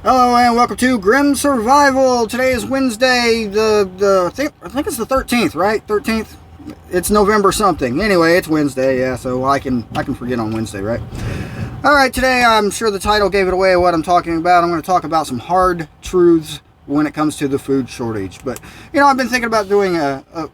Hello and welcome to Grim Survival. Today is Wednesday, I think it's the 13th, right? 13th. It's November something. Anyway, it's Wednesday, yeah. So I can forget on Wednesday, right? All right. Today, I'm sure the title gave it away what I'm talking about. I'm going to talk about some hard truths when it comes to the food shortage. But I've been thinking about doing a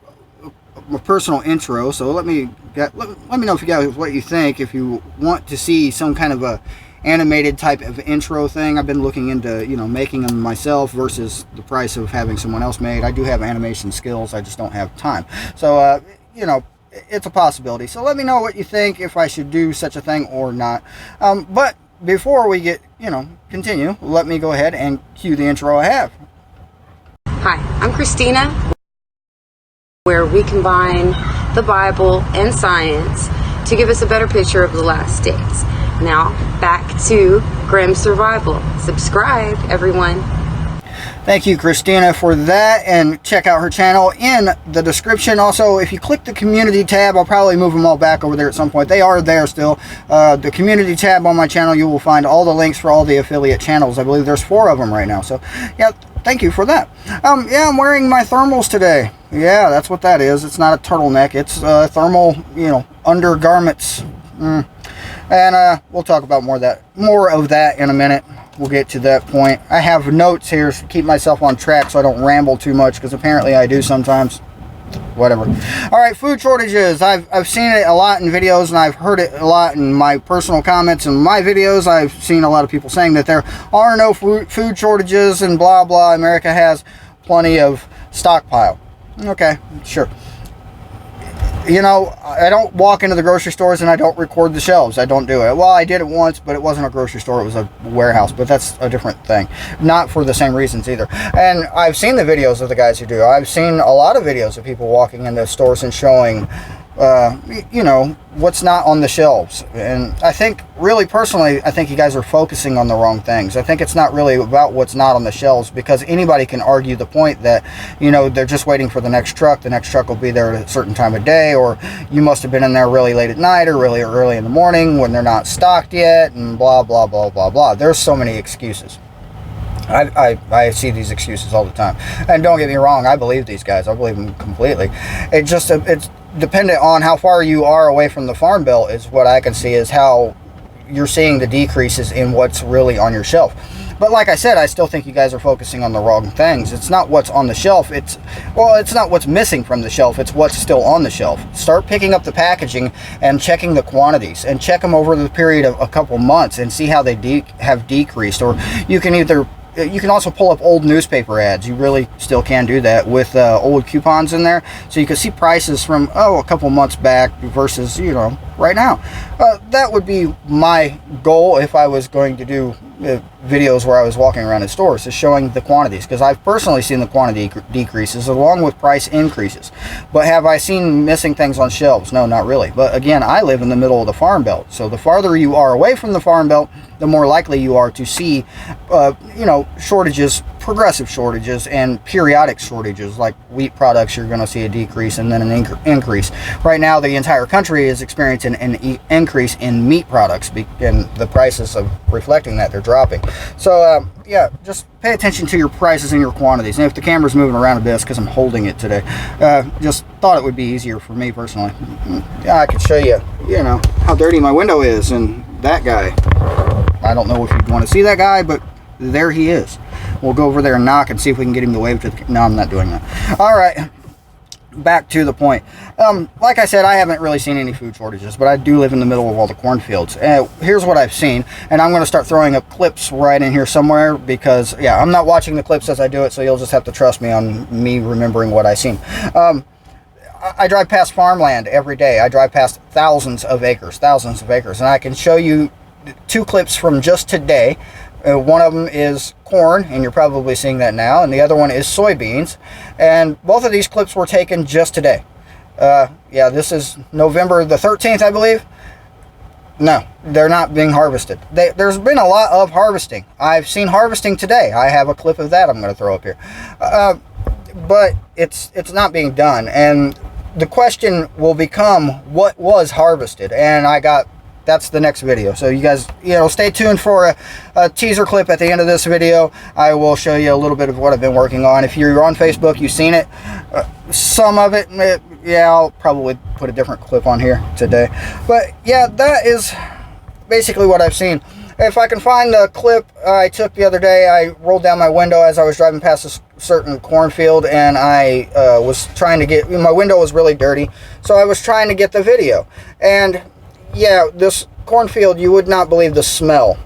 personal intro. So let me know if you guys what you think. If you want to see some kind of a animated type of intro thing, I've been looking into making them myself versus the price of having someone else made. I do have animation skills, I just don't have time. So it's a possibility. So let me know what you think, if I should do such a thing or not. But before we get continue, let me go ahead and cue the intro I have. Hi, I'm Christina, where we combine the Bible and science to give us a better picture of the last days. Now, back to Grim Survival. Subscribe, everyone. Thank you, Christina, for that, and check out her channel in the description. Also, if you click the community tab, I'll probably move them all back over there at some point. They are there still. The community tab on my channel, you will find all the links for all the affiliate channels. I believe there's 4 of them right now. So, yeah, thank you for that. I'm wearing my thermals today. Yeah, that's what that is. It's not a turtleneck. It's thermal, undergarments. And we'll talk about more of that in a minute. We'll get to that point. I have notes here to keep myself on track so I don't ramble too much, because apparently I do sometimes. Whatever. All right, food shortages. I've seen it a lot in videos, and I've heard it a lot in my personal comments and my videos. I've seen a lot of people saying that there are no food shortages and blah blah. America has plenty of stockpile. Okay, sure. I don't walk into the grocery stores and I don't record the shelves. I don't do it. Well, I did it once, but it wasn't a grocery store. It was a warehouse, but that's a different thing. Not for the same reasons either. And I've seen the videos of the guys who do. I've seen a lot of videos of people walking into stores and showing, what's not on the shelves. And I think, really personally, I think you guys are focusing on the wrong things. I think it's not really about what's not on the shelves, because anybody can argue the point that, they're just waiting for the next truck. The next truck will be there at a certain time of day, or you must have been in there really late at night or really early in the morning when they're not stocked yet, and blah, blah, blah, blah, blah. There's so many excuses. I see these excuses all the time. And don't get me wrong, I believe these guys. I believe them completely. It's dependent on how far you are away from the farm belt, is what I can see, is how you're seeing the decreases in what's really on your shelf. But like I said, I still think you guys are focusing on the wrong things. It's not what's on the shelf. It's not what's missing from the shelf. It's what's still on the shelf. Start picking up the packaging and checking the quantities, and check them over the period of a couple months and see how they have decreased. Or you can also pull up old newspaper ads. You really still can do that with old coupons in there. So you can see prices from, a couple months back versus, right now. That would be my goal if I was going to do videos where I was walking around in stores, is showing the quantities, because I've personally seen the quantity decreases along with price increases. But have I seen missing things on shelves? No, not really. But again, I live in the middle of the farm belt, so the farther you are away from the farm belt, the more likely you are to see shortages, progressive shortages, and periodic shortages. Like wheat products, you're going to see a decrease and then an increase. Right now, the entire country is experiencing an increase in meat products, and the prices of reflecting that, they're dropping. So just pay attention to your prices and your quantities. And if the camera's moving around a bit, it's because I'm holding it today. Just thought it would be easier for me personally. Yeah, I could show you, how dirty my window is, and that guy. I don't know if you'd want to see that guy, but there he is. We'll go over there and knock and see if we can get him to wave to the... No, I'm not doing that. All right. Back to the point. Like I said, I haven't really seen any food shortages, but I do live in the middle of all the cornfields. Here's what I've seen, and I'm going to start throwing up clips right in here somewhere, because, I'm not watching the clips as I do it, so you'll just have to trust me on me remembering what I've seen. I drive past farmland every day. I drive past thousands of acres, and I can show you 2 clips from just today. One of them is corn, and you're probably seeing that now, and the other one is soybeans. And both of these clips were taken just today. This is November the 13th, I believe. No, they're not being harvested. There's been a lot of harvesting. I've seen harvesting today. I have a clip of that I'm going to throw up here. But it's not being done. And the question will become, what was harvested? And I got that's the next video. So you guys, stay tuned for a teaser clip at the end of this video. I will show you a little bit of what I've been working on. If you're on Facebook, you've seen it. Some of it, yeah, I'll probably put a different clip on here today. But yeah, that is basically what I've seen. If I can find the clip I took the other day, I rolled down my window as I was driving past a certain cornfield, and I was trying to get, my window was really dirty, so I was trying to get the video. And yeah, this cornfield, you would not believe the smell.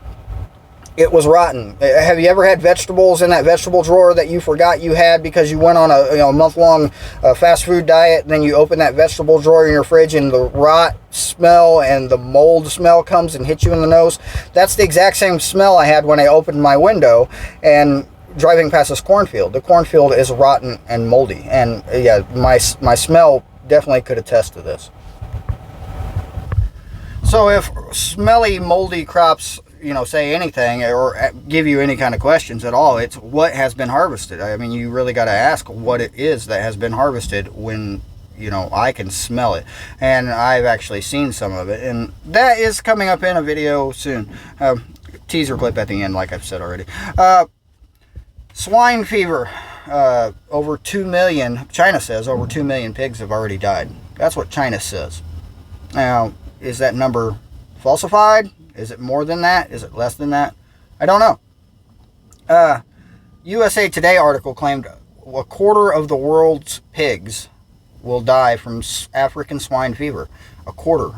It was rotten. Have you ever had vegetables in that vegetable drawer that you forgot you had because you went on a month-long fast food diet, and then you open that vegetable drawer in your fridge and the rot smell and the mold smell comes and hits you in the nose? That's the exact same smell I had when I opened my window and driving past this cornfield. The cornfield is rotten and moldy, and yeah, my smell definitely could attest to this. So if smelly, moldy crops, say anything or give you any kind of questions at all, it's what has been harvested. I mean, you really got to ask what it is that has been harvested when, I can smell it. And I've actually seen some of it. And that is coming up in a video soon. Teaser clip at the end, like I've said already. Swine fever. Over 2 million, China says over 2 million pigs have already died. That's what China says. Now, is that number falsified? Is it more than that? Is it less than that? I don't know. USA Today article claimed a quarter of the world's pigs will die from African swine fever.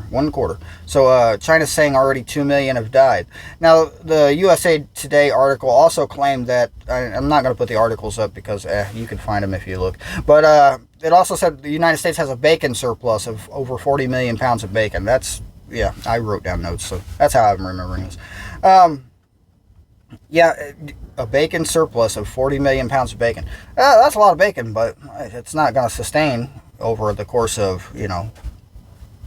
One quarter. So China's saying already 2 million have died. Now, the USA Today article also claimed that, I'm not going to put the articles up because you can find them if you look. But it also said the United States has a bacon surplus of over 40 million pounds of bacon. Yeah, I wrote down notes, so that's how I'm remembering this. Yeah, a bacon surplus of 40 million pounds of bacon. That's a lot of bacon, but it's not going to sustain over the course of,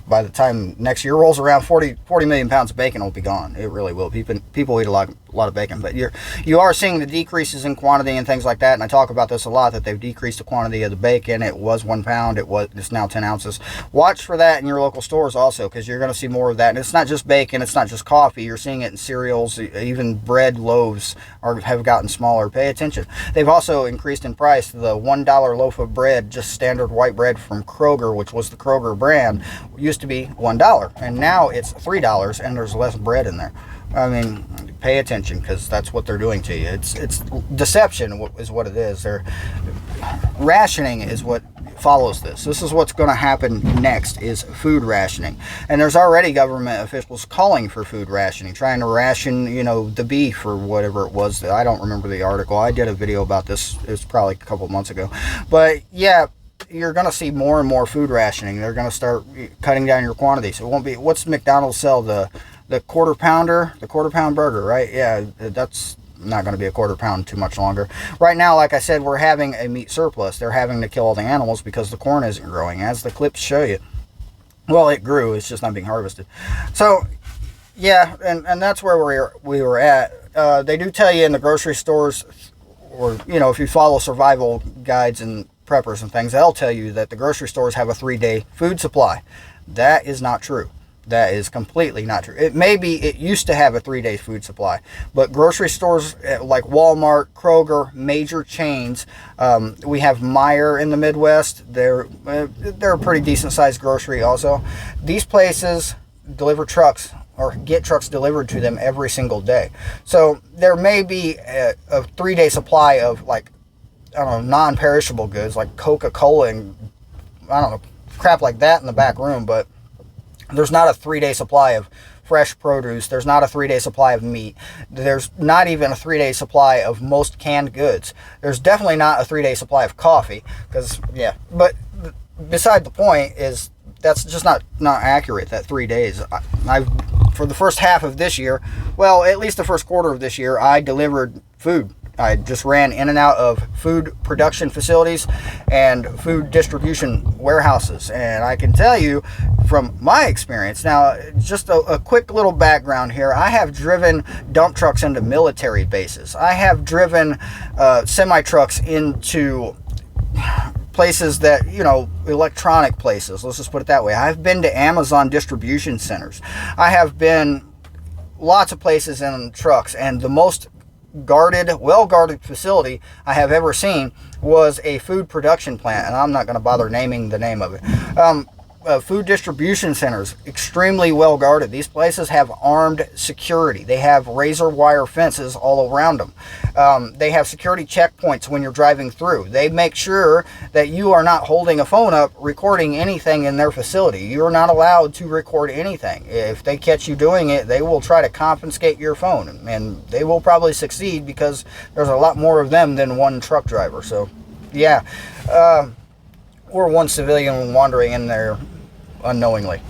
by the time next year rolls around, 40 million pounds of bacon will be gone. It really will. People eat a lot of bacon, but you are seeing the decreases in quantity and things like that. And I talk about this a lot, that they've decreased the quantity of the bacon. It was 1 pound. It's now 10 ounces. Watch for that in your local stores also, because you're going to see more of that. And it's not just bacon. It's not just coffee. You're seeing it in cereals. Even bread loaves have gotten smaller. Pay attention. They've also increased in price. The $1 loaf of bread, just standard white bread from Kroger, which was the Kroger brand, used to be $1, and now it's $3, and there's less bread in there. I mean, pay attention, because that's what they're doing to you. It's deception is what it is. Rationing is what follows this. This is what's going to happen next, is food rationing. And there's already government officials calling for food rationing, trying to ration, the beef or whatever it was. I don't remember the article. I did a video about this. It was probably a couple months ago. But yeah, you're going to see more and more food rationing. They're going to start cutting down your quantity. So it won't be, what's McDonald's sell? The quarter pounder, the quarter pound burger, right? Yeah, that's not going to be a quarter pound too much longer. Right now, like I said, we're having a meat surplus. They're having to kill all the animals because the corn isn't growing, as the clips show you. Well, it grew, it's just not being harvested. So yeah, and that's where we were at. They do tell you in the grocery stores, or if you follow survival guides and preppers and things, they'll tell you that the grocery stores have a 3-day food supply. That is not true. That is completely not true. It used to have a 3-day food supply, but grocery stores like Walmart, Kroger, major chains, we have Meijer in the Midwest. They're a pretty decent sized grocery also. These places deliver trucks or get trucks delivered to them every single day. So there may be a 3-day supply of, like, I don't know, non-perishable goods like Coca-Cola and, I don't know, crap like that in the back room, but there's not a 3-day supply of fresh produce. There's not a 3-day supply of meat. There's not even a 3-day supply of most canned goods. There's definitely not a 3-day supply of coffee, because, yeah, but beside the point is that's just not accurate, that 3 days. For the first half of this year, well, at least the first quarter of this year, I delivered food. I just ran in and out of food production facilities and food distribution warehouses. And I can tell you from my experience, now just a quick little background here. I have driven dump trucks into military bases. I have driven semi-trucks into places that, you know, electronic places, let's just put it that way. I've been to Amazon distribution centers. I have been lots of places in trucks, and the most guarded, well-guarded facility I have ever seen was a food production plant, and I'm not going to bother naming the name of it. Food distribution centers, extremely well guarded. These places have armed security. They have razor wire fences all around them. They have security checkpoints when you're driving through. They make sure that you are not holding a phone up recording anything in their facility. You're not allowed to record anything. If they catch you doing it, they will try to confiscate your phone, and they will probably succeed because there's a lot more of them than one truck driver. So yeah, or one civilian wandering in there unknowingly.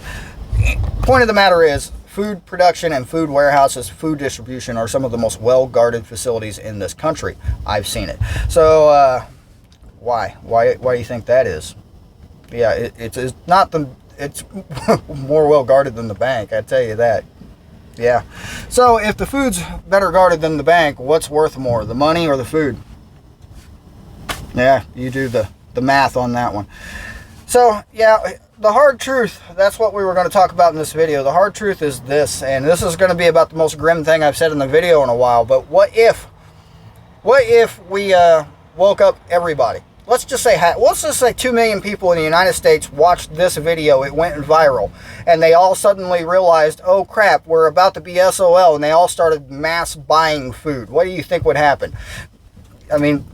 Point of the matter is, food production and food warehouses, food distribution are some of the most well-guarded facilities in this country. I've seen it. So why do you think that is? Yeah, it's not the, it's more well-guarded than the bank, I tell you that. Yeah. So if the food's better guarded than the bank, what's worth more, the money or the food? Yeah, you do the math on that one. So yeah, the hard truth, that's what we were going to talk about in this video. The hard truth is this, and this is going to be about the most grim thing I've said in the video in a while, but what if we woke up everybody? Let's just say 2 million people in the United States watched this video, it went viral, and they all suddenly realized, oh crap, we're about to be SOL, and they all started mass buying food. What do you think would happen? I mean,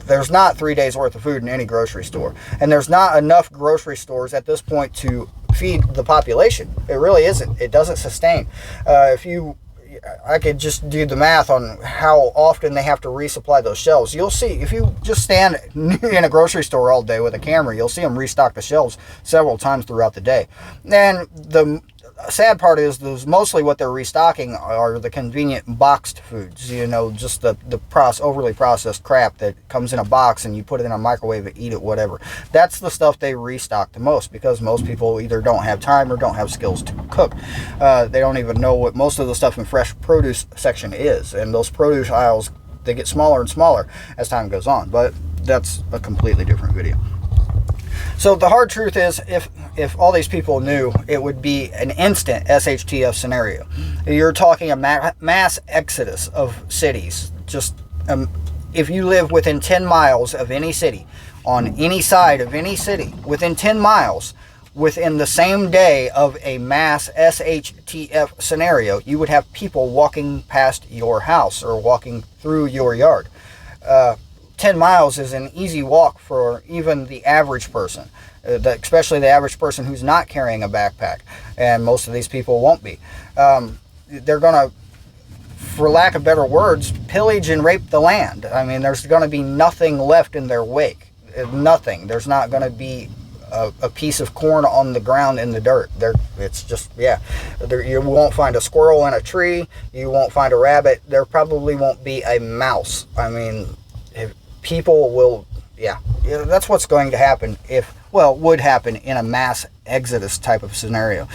there's not 3 days worth of food in any grocery store, and there's not enough grocery stores at this point to feed the population. It really isn't. It doesn't sustain. I could just do the math on how often they have to resupply those shelves. You'll see, if you just stand in a grocery store all day with a camera, you'll see them restock the shelves several times throughout the day. And the sad part is mostly what they're restocking are the convenient boxed foods, you know, just the overly processed crap that comes in a box and you put it in a microwave and eat it, whatever. That's the stuff they restock the most, because most people either don't have time or don't have skills to cook. They don't even know what most of the stuff in fresh produce section is, and those produce aisles, they get smaller and smaller as time goes on, but that's a completely different video. So the hard truth is, if all these people knew, it would be an instant SHTF scenario. You're talking a mass exodus of cities. Just if you live within 10 miles of any city, on any side of any city, within 10 miles, within the same day of a mass SHTF scenario, you would have people walking past your house or walking through your yard. 10 miles is an easy walk for even the average person, especially the average person who's not carrying a backpack, and most of these people won't be. They're going to, for lack of better words, pillage and rape the land. I mean, there's going to be nothing left in their wake. Nothing. There's not going to be a piece of corn on the ground in the dirt. It's just, yeah. You won't find a squirrel in a tree. You won't find a rabbit. There probably won't be a mouse. I mean, people will, yeah, that's what's going to happen would happen in a mass exodus type of scenario.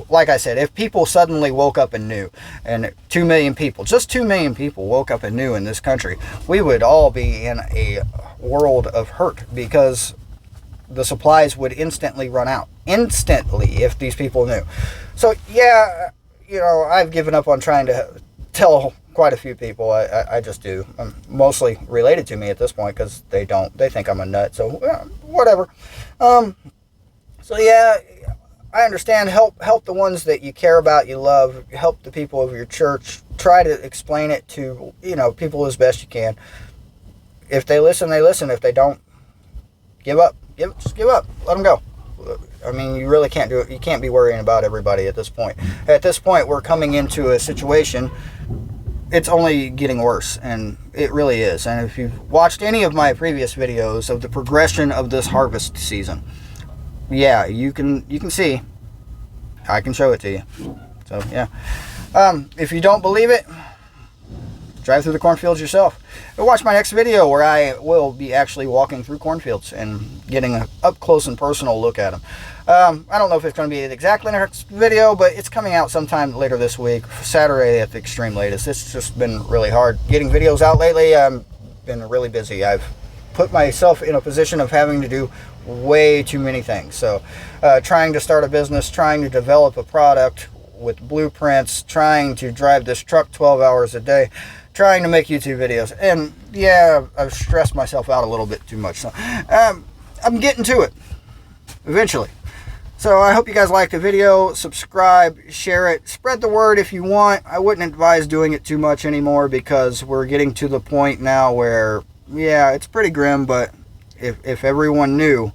Like I said, if people suddenly woke up and knew, and 2 million people, just 2 million people woke up and knew in this country, we would all be in a world of hurt, because the supplies would instantly run out. Instantly, if these people knew. So, yeah, you know, I've given up on trying to tell quite a few people. I just do. Mostly related to me at this point, because they think I'm a nut. So whatever. So yeah, I understand. Help the ones that you care about, you love. Help the people of your church. Try to explain it to, you know, people as best you can. If they listen, they listen. If they don't, give up. Just give up. Let them go. I mean, you really can't do it. You can't be worrying about everybody at this point. At this point, we're coming into a situation, it's only getting worse, and it really is. And if you've watched any of my previous videos of the progression of this harvest season, yeah, you can see. I can show it to you. So, yeah. If you don't believe it, drive through the cornfields yourself. Or watch my next video where I will be actually walking through cornfields and getting an up close and personal look at them. I don't know if it's going to be exactly the next video, but it's coming out sometime later this week, Saturday at the extreme latest. It's just been really hard getting videos out lately. I've been really busy. I've put myself in a position of having to do way too many things. So trying to start a business, trying to develop a product with blueprints, trying to drive this truck 12 hours a day, trying to make YouTube videos. And yeah, I've stressed myself out a little bit too much. So I'm getting to it eventually. So I hope you guys liked the video. Subscribe, share it, spread the word if you want. I wouldn't advise doing it too much anymore because we're getting to the point now where, yeah, it's pretty grim, but if everyone knew,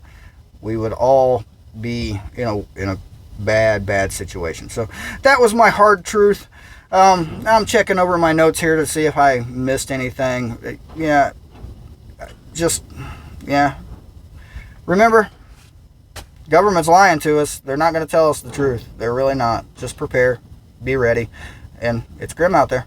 we would all be in a bad situation. So that was my hard truth. I'm checking over my notes here to see if I missed anything. Yeah, remember, government's lying to us. They're not going to tell us the truth. They're really not. Just prepare, be ready, and it's grim out there.